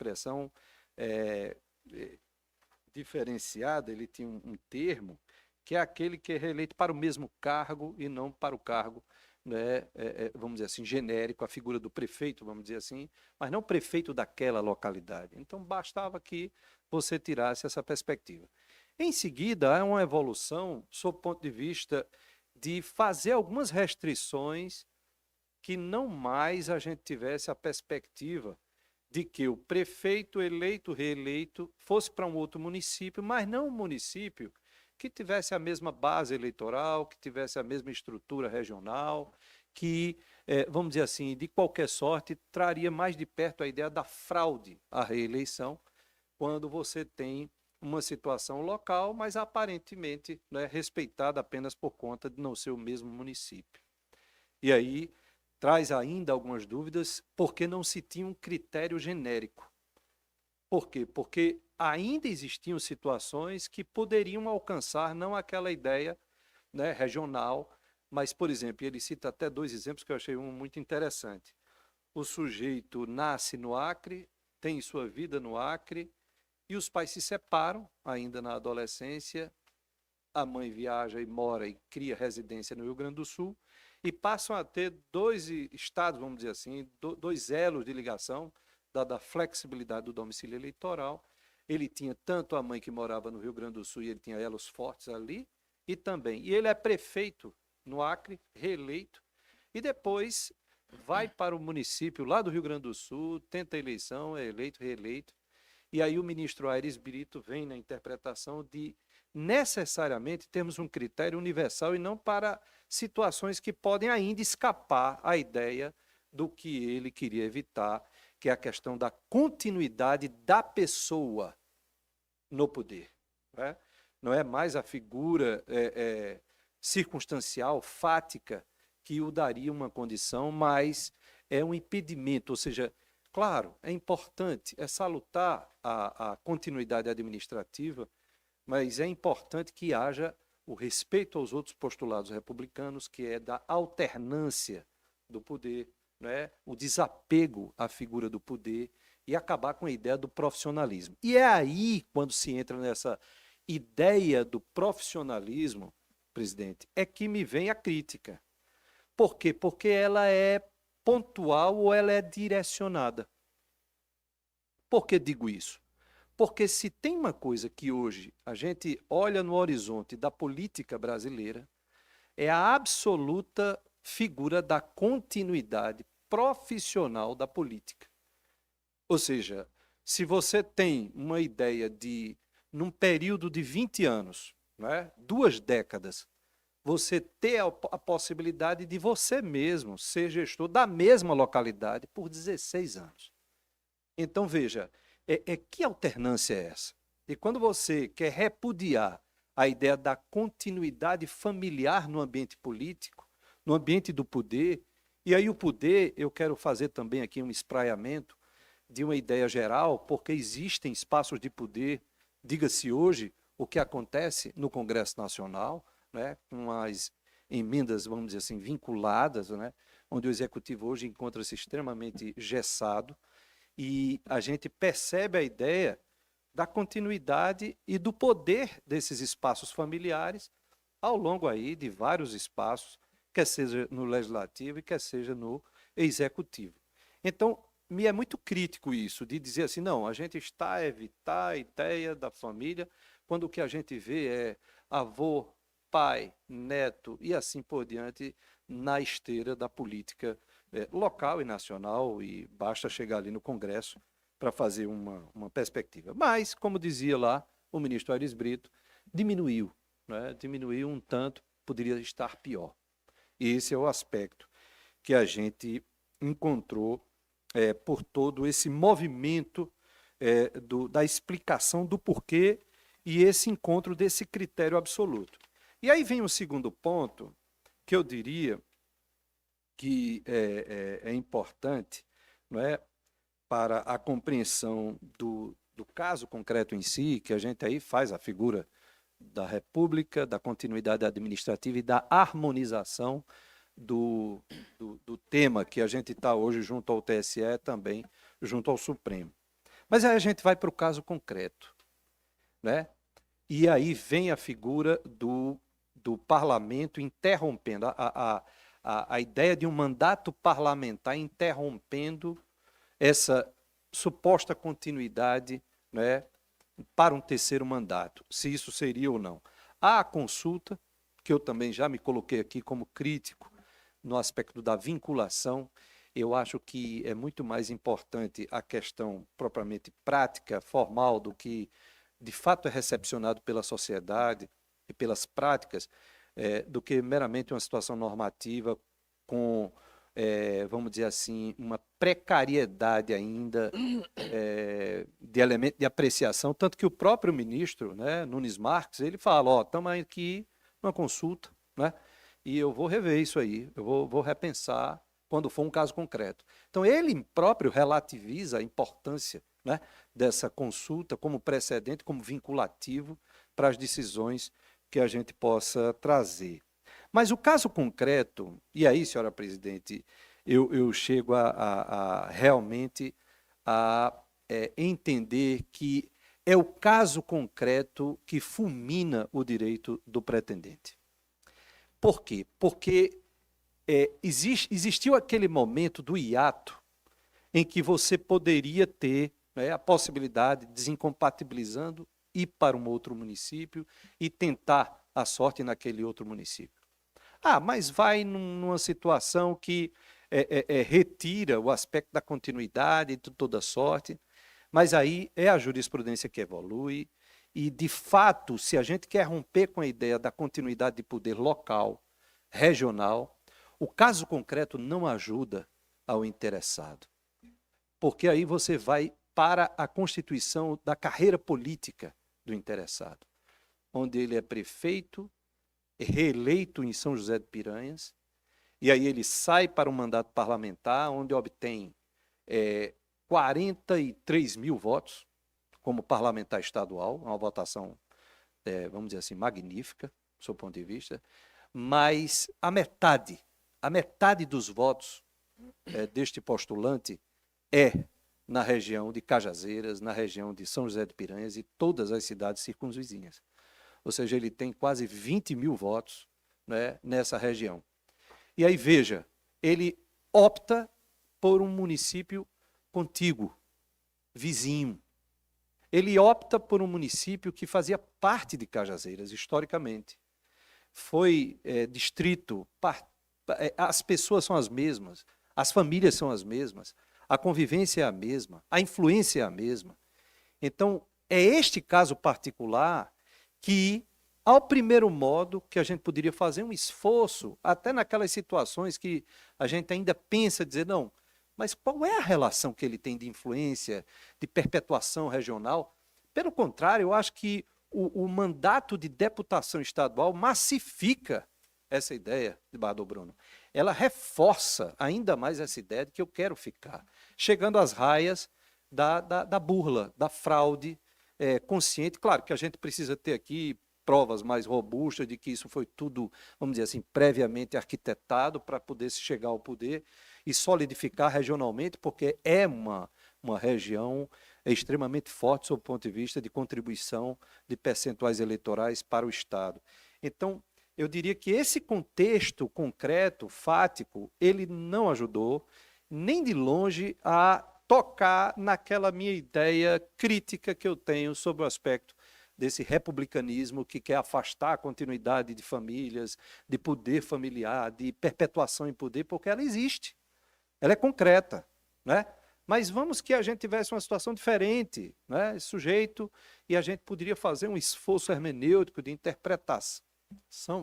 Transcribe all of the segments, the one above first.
expressão é, é, diferenciada, ele tinha um termo, que é aquele que é reeleito para o mesmo cargo e não para o cargo, né, vamos dizer assim, genérico, a figura do prefeito, vamos dizer assim, mas não prefeito daquela localidade. Então, bastava que você tirasse essa perspectiva. Em seguida, há uma evolução, sob o ponto de vista de fazer algumas restrições que não mais a gente tivesse a perspectiva de que o prefeito eleito, reeleito, fosse para um outro município, mas não um município que tivesse a mesma base eleitoral, que tivesse a mesma estrutura regional, que, vamos dizer assim, de qualquer sorte, traria mais de perto a ideia da fraude à reeleição, quando você tem uma situação local, mas aparentemente, né, respeitada apenas por conta de não ser o mesmo município. E aí traz ainda algumas dúvidas, porque não se tinha um critério genérico. Por quê? Porque ainda existiam situações que poderiam alcançar não aquela ideia, né, regional, mas, por exemplo, ele cita até dois exemplos que eu achei um muito interessante. O sujeito nasce no Acre, tem sua vida no Acre, e os pais se separam ainda na adolescência, a mãe viaja e mora e cria residência no Rio Grande do Sul, e passam a ter dois estados, vamos dizer assim, dois elos de ligação, dada a flexibilidade do domicílio eleitoral. Ele tinha tanto a mãe que morava no Rio Grande do Sul, e ele tinha elos fortes ali, e também. E ele é prefeito no Acre, reeleito, e depois vai para o município lá do Rio Grande do Sul, tenta a eleição, é eleito, reeleito, e aí o ministro Aires Brito vem na interpretação de necessariamente termos um critério universal e não para situações que podem ainda escapar à ideia do que ele queria evitar, que é a questão da continuidade da pessoa no poder. Né? Não é mais a figura circunstancial, fática, que o daria uma condição, mas é um impedimento, ou seja, claro, é importante, é salutar a continuidade administrativa, mas é importante que haja o respeito aos outros postulados republicanos, que é da alternância do poder, né? O desapego à figura do poder e acabar com a ideia do profissionalismo. E é aí, quando se entra nessa ideia do profissionalismo, presidente, é que me vem a crítica. Por quê? Porque ela é pontual ou ela é direcionada. Por que digo isso? Porque se tem uma coisa que hoje a gente olha no horizonte da política brasileira, é a absoluta figura da continuidade profissional da política. Ou seja, se você tem uma ideia de, num período de 20 anos, né, 2 décadas, você ter a possibilidade de você mesmo ser gestor da mesma localidade por 16 anos. Então, veja, que alternância é essa? E quando você quer repudiar a ideia da continuidade familiar no ambiente político, no ambiente do poder, e aí o poder, eu quero fazer também aqui um espraiamento de uma ideia geral, porque existem espaços de poder, diga-se hoje, o que acontece no Congresso Nacional, né, com as emendas, vamos dizer assim, vinculadas, né, onde o Executivo hoje encontra-se extremamente gessado, e a gente percebe a ideia da continuidade e do poder desses espaços familiares ao longo aí de vários espaços, quer seja no legislativo e quer seja no executivo. Então, me é muito crítico isso, de dizer assim, não, a gente está a evitar a ideia da família, quando o que a gente vê é avô, pai, neto e assim por diante na esteira da política local e nacional, e basta chegar ali no Congresso para fazer uma perspectiva. Mas, como dizia lá o ministro Aires Brito, diminuiu, né? Diminuiu um tanto, poderia estar pior. E esse é o aspecto que a gente encontrou por todo esse movimento da explicação do porquê e esse encontro desse critério absoluto. E aí vem o segundo ponto, que eu diria que é importante, não é, para a compreensão do caso concreto em si, que a gente aí faz a figura da República, da continuidade administrativa e da harmonização do tema que a gente está hoje junto ao TSE, também junto ao Supremo. Mas aí a gente vai para o caso concreto, né? E aí vem a figura do parlamento interrompendo, a ideia de um mandato parlamentar interrompendo essa suposta continuidade, né, para um terceiro mandato, se isso seria ou não. Há a consulta, que eu também já me coloquei aqui como crítico no aspecto da vinculação. Eu acho que é muito mais importante a questão propriamente prática, formal, do que de fato é recepcionado pela sociedade e pelas práticas, do que meramente uma situação normativa com, vamos dizer assim, uma precariedade ainda de elemento de apreciação, tanto que o próprio ministro, né, Nunes Marques, ele fala, ó, estamos aqui numa consulta, né, e eu vou rever isso aí, eu vou repensar quando for um caso concreto. Então, ele próprio relativiza a importância, né, dessa consulta como precedente, como vinculativo para as decisões que a gente possa trazer. Mas o caso concreto, e aí, senhora presidente, eu chego realmente a entender que é o caso concreto que fulmina o direito do pretendente. Por quê? Porque existiu aquele momento do hiato em que você poderia ter, né, a possibilidade de, desincompatibilizando, ir para um outro município e tentar a sorte naquele outro município. Ah, mas vai numa situação que retira o aspecto da continuidade de toda sorte, mas aí é a jurisprudência que evolui e, de fato, se a gente quer romper com a ideia da continuidade de poder local, regional, o caso concreto não ajuda ao interessado, porque aí você vai para a constituição da carreira política do interessado, onde ele é prefeito, reeleito em São José de Piranhas, e aí ele sai para um mandato parlamentar, onde obtém 43 mil votos como parlamentar estadual, uma votação, vamos dizer assim, magnífica, do seu ponto de vista, mas a metade dos votos deste postulante é na região de Cajazeiras, na região de São José de Piranhas e todas as cidades circunvizinhas. Ou seja, ele tem quase 20 mil votos, né, nessa região. E aí, veja, ele opta por um município contíguo, vizinho. Ele opta por um município que fazia parte de Cajazeiras, historicamente. Foi distrito, as pessoas são as mesmas, as famílias são as mesmas, a convivência é a mesma, a influência é a mesma. Então, é este caso particular que, ao primeiro modo, que a gente poderia fazer um esforço, até naquelas situações que a gente ainda pensa, dizer, não, mas qual é a relação que ele tem de influência, de perpetuação regional? Pelo contrário, eu acho que o mandato de deputação estadual massifica essa ideia de Bardo Bruno. Ela reforça ainda mais essa ideia de que eu quero ficar, chegando às raias da burla, da fraude consciente. Claro que a gente precisa ter aqui provas mais robustas de que isso foi tudo, vamos dizer assim, previamente arquitetado para poder se chegar ao poder e solidificar regionalmente, porque é uma região extremamente forte sob o ponto de vista de contribuição de percentuais eleitorais para o Estado. Então, eu diria que esse contexto concreto, fático, ele não ajudou nem de longe a tocar naquela minha ideia crítica que eu tenho sobre o aspecto desse republicanismo que quer afastar a continuidade de famílias, de poder familiar, de perpetuação em poder, porque ela existe, ela é concreta, né? Mas vamos que a gente tivesse uma situação diferente, né? Esse sujeito, e a gente poderia fazer um esforço hermenêutico de interpretação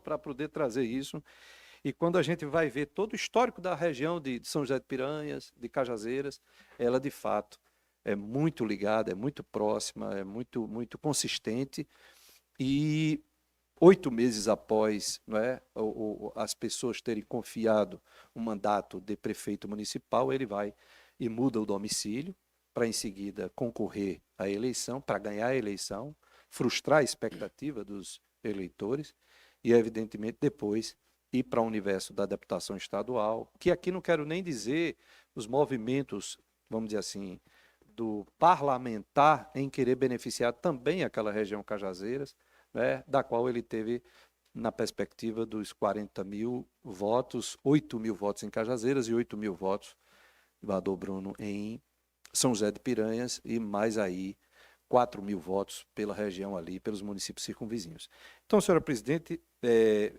para poder trazer isso. E quando a gente vai ver todo o histórico da região de São José de Piranhas, de Cajazeiras, ela de fato é muito ligada, é muito próxima, é muito, muito consistente. E 8 meses após, não é, as pessoas terem confiado o mandato de prefeito municipal, ele vai e muda o domicílio para em seguida concorrer à eleição, para ganhar a eleição, frustrar a expectativa dos eleitores e, evidentemente, depois ir para o universo da deputação estadual, que aqui não quero nem dizer os movimentos, vamos dizer assim, do parlamentar em querer beneficiar também aquela região Cajazeiras, né, da qual ele teve, na perspectiva dos 40 mil votos, 8 mil votos em Cajazeiras e 8 mil votos, Vador Bruno, em São José de Piranhas, e mais aí 4 mil votos pela região ali, pelos municípios circunvizinhos. Então, senhora presidente,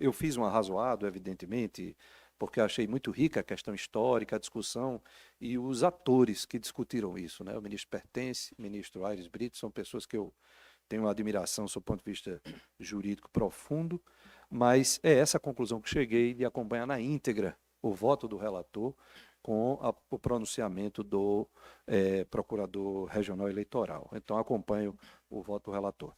eu fiz um arrazoado, evidentemente, porque achei muito rica a questão histórica, a discussão e os atores que discutiram isso, né? O ministro Pertence, o ministro Aires Brito, são pessoas que eu tenho uma admiração, do ponto de vista jurídico profundo, mas é essa a conclusão que cheguei de acompanhar na íntegra o voto do relator com o pronunciamento do Procurador Regional Eleitoral. Então, acompanho o voto do relator.